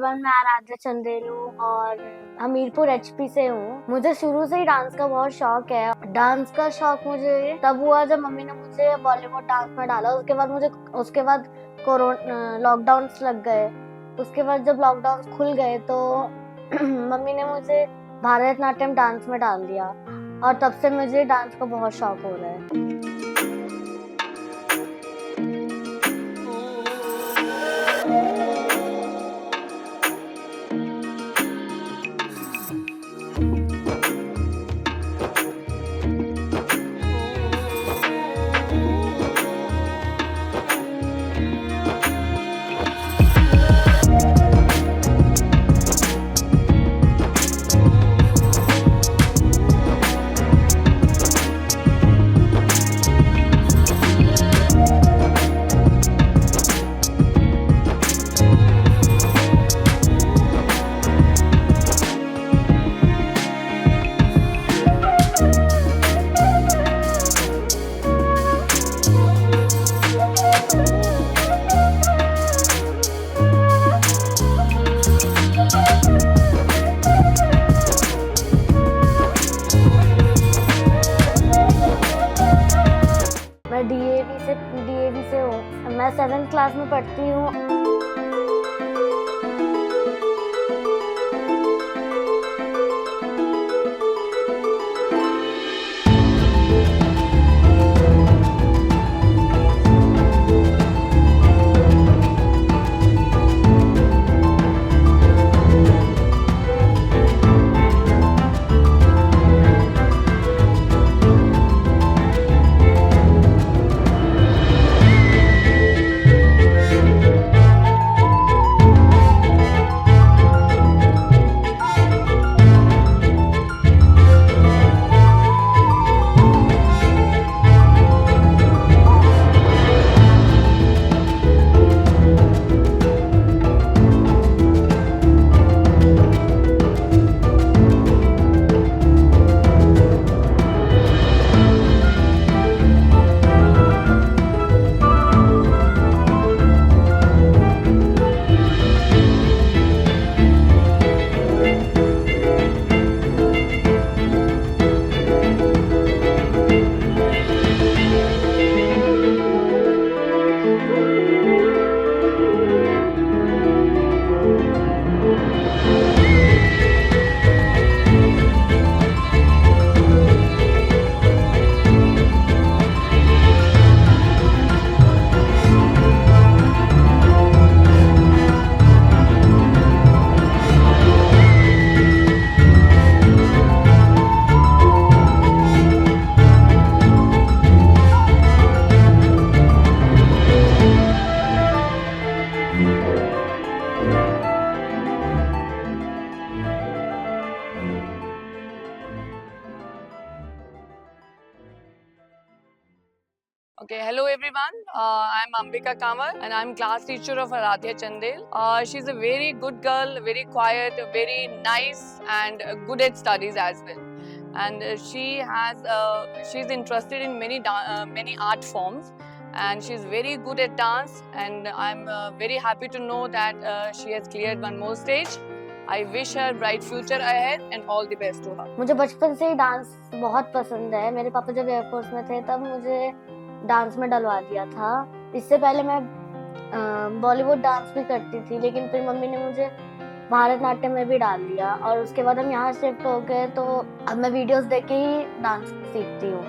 Everyone, मैं आराध्या चंदेल हूँ और हमीरपुर एचपी से हूँ। मुझे शुरू से ही डांस का बहुत शौक है। डांस का शौक मुझे तब हुआ जब मम्मी ने मुझे बॉलीवुड डांस में डाला। उसके बाद कोरोना लॉकडाउन लग गए। उसके बाद जब लॉकडाउन खुल गए तो मम्मी ने मुझे भारतनाट्यम डांस में डाल दिया और तब से मुझे डांस का बहुत शौक हो रहा है। मैं डीएवी से हूँ। मैं 7th क्लास में पढ़ती हूँ। Okay, hello everyone. I'm Ambika Kamar and I'm class teacher of Aradhya Chandel. She's a very good girl, very quiet, very nice and good at studies as well. And she's interested in many art forms and she's very good at dance and I'm very happy to know that she has cleared one more stage. I wish her bright future ahead and all the best to her. मुझे बचपन से ही dance बहुत पसंद है। मेरे पापा जब air force में थे तब मुझे डांस में डलवा दिया था। इससे पहले मैं बॉलीवुड डांस भी करती थी, लेकिन फिर मम्मी ने मुझे भारतनाट्यम में भी डाल दिया और उसके बाद हम यहाँ शिफ्ट हो गए तो अब मैं वीडियोस देख के ही डांस सीखती हूँ।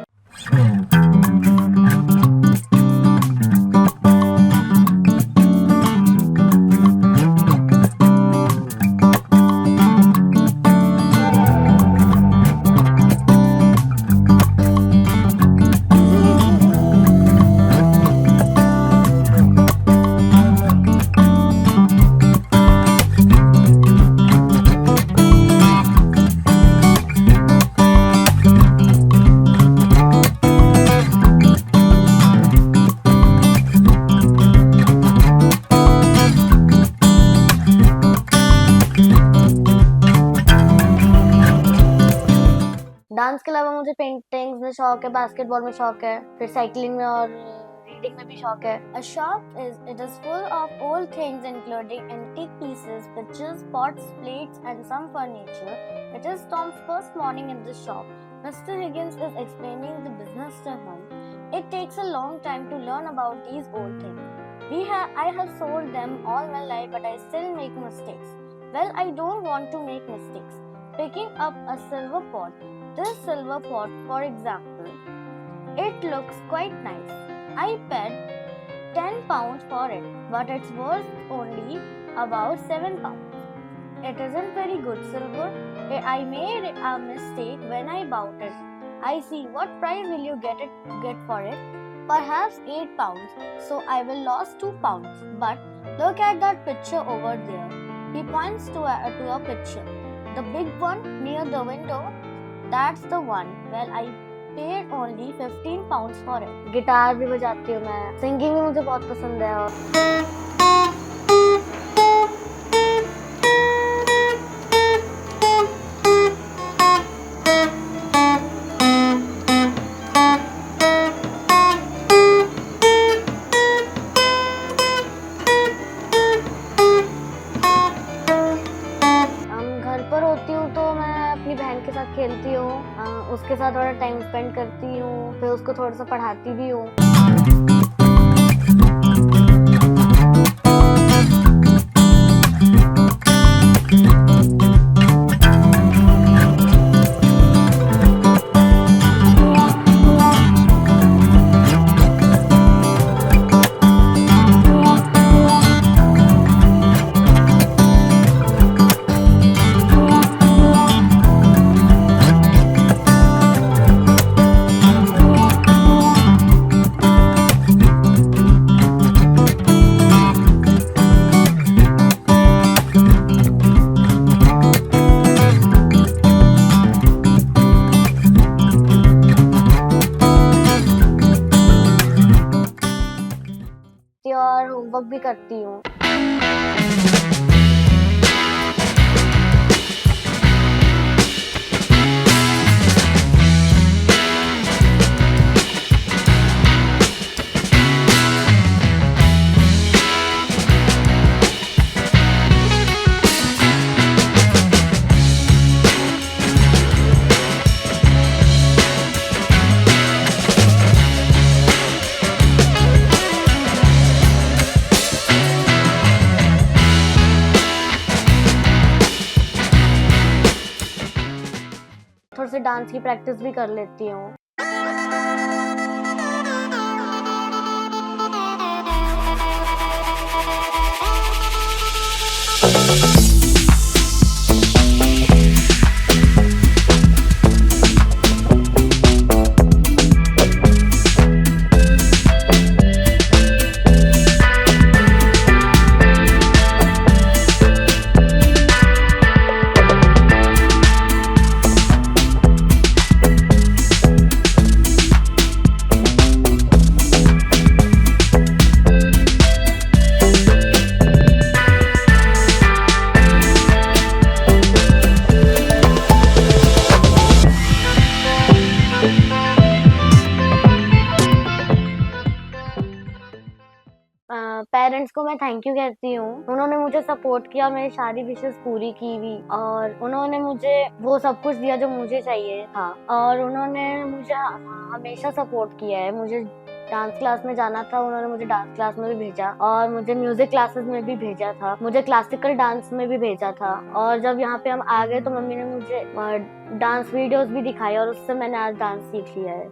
डांस के अलावा मुझे पेंटिंग्स में शौक है, बास्केटबॉल में शौक है, फिर साइकिलिंग में और रीडिंग में भी शौक है. A shop it is full of old things including antique pieces, pictures, pots, plates and some furniture. It is Tom's first morning in the shop. Mr. Higgins is explaining the business to him. It takes a long time to learn about these old things. I have sold them all my life, but I still make mistakes. Well, I don't want to make mistakes. Picking up a silver pot. This silver pot, for example, it looks quite nice. I paid £10 for it, but it's worth only about £7. It isn't very good silver. I made a mistake when I bought it. I see. What price will you get for it? Perhaps £8. So I will lose £2. But look at that picture over there. He points to a picture. The big one near the window. That's the one. Well, I paid only £15 for it. Guitar भी बजाती हूँ मैं. Singing भी मुझे बहुत पसंद है. अपनी बहन के साथ खेलती हूँ, उसके साथ थोड़ा टाइम स्पेंड करती हूँ, फिर उसको थोड़ा सा पढ़ाती भी हूँ. और होमवर्क भी करती हूँ. थोड़ी सी डांस की प्रैक्टिस भी कर लेती हूँ. पेरेंट्स को मैं थैंक यू कहती हूँ. उन्होंने मुझे सपोर्ट किया, मेरी सारी विशेस पूरी की भी, और उन्होंने मुझे वो सब कुछ दिया जो मुझे चाहिए था, और उन्होंने मुझे हमेशा सपोर्ट किया है. मुझे डांस क्लास में जाना था, उन्होंने मुझे डांस क्लास में भी भेजा, और मुझे म्यूजिक क्लासेस में भी भेजा था, मुझे क्लासिकल डांस में भी भेजा था. और जब यहाँ पे हम आ गए तो मम्मी ने मुझे डांस वीडियोस भी दिखाई, और उससे मैंने आज डांस सीख लिया है.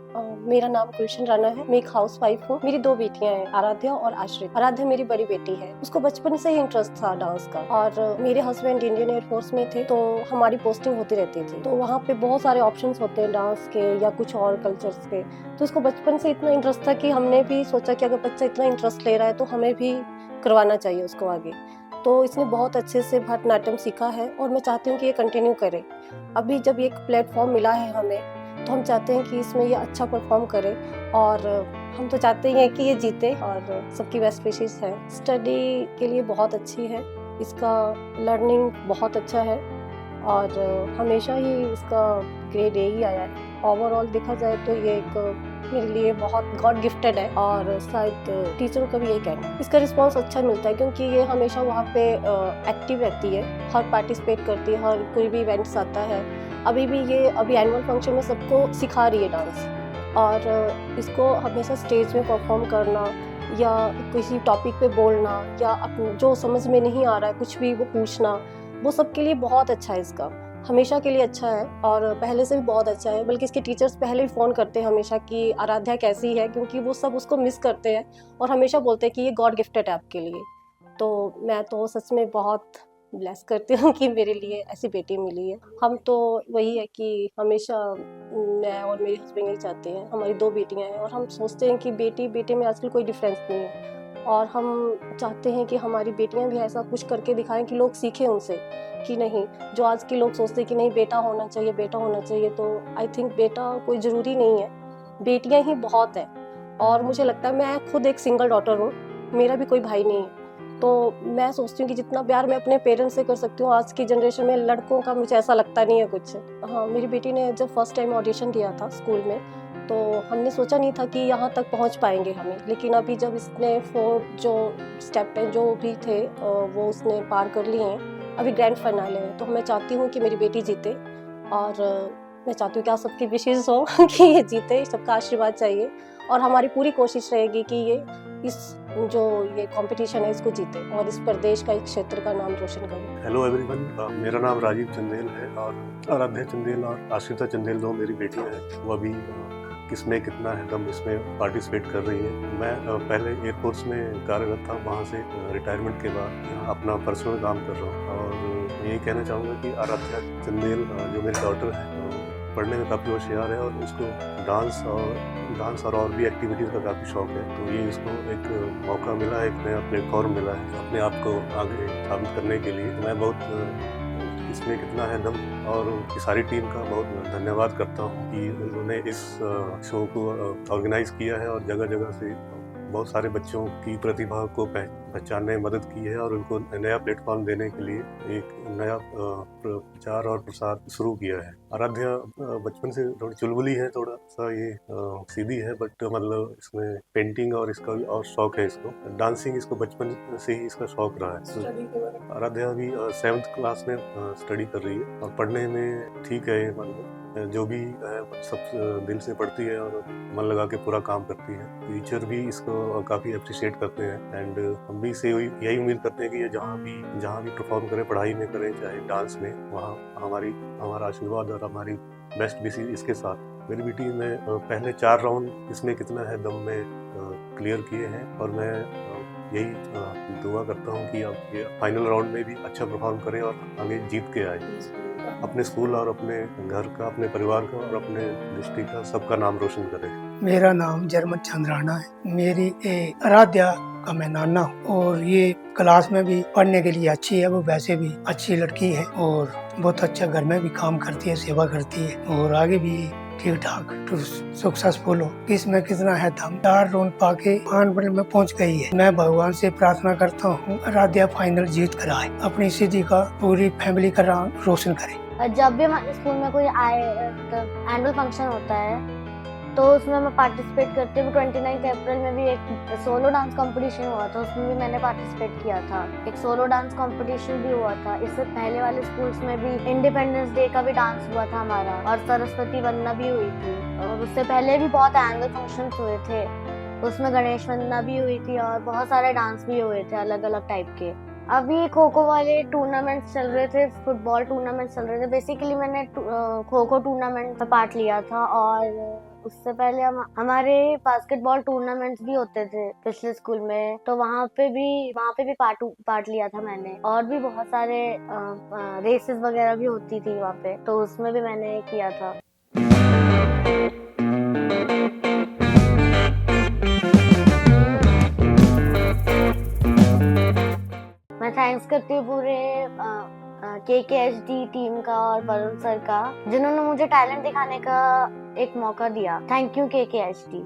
मेरा नाम गुलशन राणा है. मैं एक हाउस वाइफ हूँ. मेरी 2 बेटियां हैं, आराध्या और आश्रित. आराध्या मेरी बड़ी बेटी है. उसको बचपन से ही इंटरेस्ट था डांस का, और मेरे हस्बैंड इंडियन एयरफोर्स में थे, तो हमारी पोस्टिंग होती रहती थी. तो वहाँ पे बहुत सारे ऑप्शंस होते हैं डांस के या कुछ और कल्चर्स के. तो उसको बचपन से इतना इंटरेस्ट था कि हमने भी सोचा कि अगर बच्चा इतना इंटरेस्ट ले रहा है तो हमें भी करवाना चाहिए उसको आगे. तो इसने बहुत अच्छे से भरतनाट्यम सीखा है, और मैं चाहती हूँ कि ये कंटिन्यू करे. अभी जब एक प्लेटफॉर्म मिला है हमें, तो हम चाहते हैं कि इसमें ये अच्छा परफॉर्म करे, और हम तो चाहते हैं कि ये जीते, और सबकी बेस्ट विशेस है. स्टडी के लिए बहुत अच्छी है, इसका लर्निंग बहुत अच्छा है, और हमेशा ही इसका ग्रेड A ही आया है. ओवरऑल देखा जाए तो ये एक मेरे लिए बहुत गॉड गिफ्टेड है और शायद टीचरों का भी यही कहना है। इसका रिस्पांस अच्छा मिलता है क्योंकि ये हमेशा वहाँ पे एक्टिव रहती है, हर पार्टिसिपेट करती है, हर कोई भी इवेंट्स आता है। अभी एनुअल फंक्शन में सबको सिखा रही है डांस और इसको हमेशा स्टेज में परफॉर्म करना या किसी टॉपिक पे बोलना या अपने जो समझ में नहीं आ रहा है कुछ भी वो पूछना, वो सबके लिए बहुत अच्छा है। इसका हमेशा के लिए अच्छा है और पहले से भी बहुत अच्छा है, बल्कि इसके टीचर्स पहले भी फ़ोन करते हैं हमेशा कि आराध्या कैसी है, क्योंकि वो सब उसको मिस करते हैं और हमेशा बोलते हैं कि ये गॉड गिफ्टेड है आपके लिए। तो मैं तो सच में बहुत ब्लेस करती हूँ कि मेरे लिए ऐसी बेटी मिली है। हम तो वही है कि हमेशा मैं और मेरे हस्बैंड यही चाहते हैं, हमारी 2 बेटियाँ हैं और हम सोचते हैं कि बेटी बेटे में आजकल कोई डिफरेंस नहीं है और हम चाहते हैं कि हमारी बेटियाँ भी ऐसा कुछ करके दिखाएं कि लोग सीखें उनसे कि नहीं, जो आज के लोग सोचते हैं कि नहीं बेटा होना चाहिए, बेटा होना चाहिए, तो आई थिंक बेटा कोई ज़रूरी नहीं है, बेटियाँ ही बहुत हैं। और मुझे लगता है मैं खुद एक सिंगल डॉटर हूँ, मेरा भी कोई भाई नहीं है, तो मैं सोचती हूँ कि जितना प्यार मैं अपने पेरेंट्स से कर सकती हूँ आज की जनरेशन में लड़कों का मुझे ऐसा लगता नहीं है कुछ। हाँ, मेरी बेटी ने जब फर्स्ट टाइम ऑडिशन दिया था स्कूल में तो हमने सोचा नहीं था कि यहाँ तक पहुँच पाएंगे हमें, लेकिन अभी जब इसने 4 जो स्टेप हैं जो भी थे वो उसने पार कर लिए हैं, अभी ग्रैंड फाइनल है। तो मैं चाहती हूँ कि मेरी बेटी जीते और मैं चाहती हूँ कि आप सबकी विशेष हो कि ये जीते, सबका आशीर्वाद चाहिए और हमारी पूरी कोशिश रहेगी कि ये कंपटीशन है इसको जीते और इस प्रदेश का, इस क्षेत्र का नाम रोशन करे। हेलो एवरीवन, मेरा नाम राजीव चंदेल है और आराध्या चंदेल और आश्रिता चंदेल 2 मेरी बेटियां हैं। वो अभी किसमें कितना है दम इसमें पार्टिसिपेट कर रही है। मैं पहले एयरफोर्स में कार्यरत था, वहाँ से रिटायरमेंट के बाद अपना पर्सनल काम कर रहा हूँ और यही कहना चाहूँगा कि आराध्या चंदेल जो मेरी डॉटर है पढ़ने में काफ़ी होशियार है और उसको डांस और भी एक्टिविटीज़ का काफ़ी शौक है। तो ये इसको एक मौका मिला है, एक नया प्लेटफॉर्म मिला है अपने आप को आगे साबित करने के लिए। मैं बहुत इसमें कितना है दम और की सारी टीम का बहुत धन्यवाद करता हूँ कि उन्होंने इस शो को ऑर्गेनाइज़ किया है और जगह जगह से बहुत सारे बच्चों की प्रतिभा को पहचानने में मदद की है और उनको नया प्लेटफॉर्म देने के लिए एक नया प्रचार और प्रसार शुरू किया है। आराध्या बचपन से थोड़ी चुलबुली है, थोड़ा सा ये सीधी है, बट मतलब इसमें पेंटिंग और इसका भी और शौक है। इसको डांसिंग इसको बचपन से ही इसका शौक रहा है। आराध्या अभी 7th क्लास में स्टडी कर रही है और पढ़ने में ठीक है, मतलब जो भी है सब दिल से पढ़ती है और मन लगा के पूरा काम करती है। टीचर भी इसको काफ़ी अप्रिशिएट करते हैं एंड हम भी इसे यही उम्मीद करते हैं कि ये जहाँ भी परफॉर्म करें, पढ़ाई में करें चाहे डांस में, वहाँ हमारा आशीर्वाद और हमारी बेस्ट विशेष इसके साथ। मेरी बेटी ने पहले 4 राउंड इसमें कितना है दम में क्लियर किए हैं और मैं यही दुआ करता हूँ कि अब ये फाइनल राउंड में भी अच्छा परफॉर्म करें और आगे जीत के आए, अपने स्कूल और अपने घर का, अपने परिवार का और अपने डिस्ट्रिक्ट का सबका नाम रोशन करें। मेरा नाम जर्मन चंद राणा है। मेरी आराध्या का मैं नाना हूँ और ये क्लास में भी पढ़ने के लिए अच्छी है, वो वैसे भी अच्छी लड़की है और बहुत अच्छा घर में भी काम करती है, सेवा करती है और आगे भी ठीक ठाक सक्सेसफुल हो। इसमें कितना है दम, 4 राउंड पाके फाइनल में पहुंच गई है। मैं भगवान से प्रार्थना करता हूँ आराध्या फाइनल जीत कर आए, अपनी सिद्धि का पूरी फैमिली का नाम रोशन करे। जब भी हमारे स्कूल में कोई एनुअल फंक्शन होता है तो उसमें मैं पार्टिसिपेट करती हूँ। 29 अप्रैल में भी एक सोलो डांस कंपटीशन हुआ था, उसमें भी मैंने पार्टिसिपेट किया था। एक सोलो डांस कंपटीशन भी हुआ था। इससे पहले वाले स्कूल्स में भी इंडिपेंडेंस डे का भी डांस हुआ था हमारा और सरस्वती वंदना भी हुई थी और उससे पहले भी बहुत एनुअल फंक्शंस हुए थे, उसमें गणेश वंदना भी हुई थी और बहुत सारे डांस भी हुए थे अलग अलग टाइप के। अभी खो खो वाले टूर्नामेंट्स चल रहे थे, फुटबॉल टूर्नामेंट्स चल रहे थे। बेसिकली मैंने खो खो टूर्नामेंट में पार्ट लिया था और उससे पहले हमारे बास्केटबॉल टूर्नामेंट्स भी होते थे पिछले स्कूल में, तो वहाँ पे भी पार्ट लिया था मैंने। और भी बहुत सारे रेसेस वगैरह भी होती थी वहाँ पे, तो उसमें भी मैंने किया था। मैं थैंक्स करती हूँ पूरे KKHD टीम का और वरुण सर का, जिन्होंने मुझे टैलेंट दिखाने का एक मौका दिया। Thank you KKHD।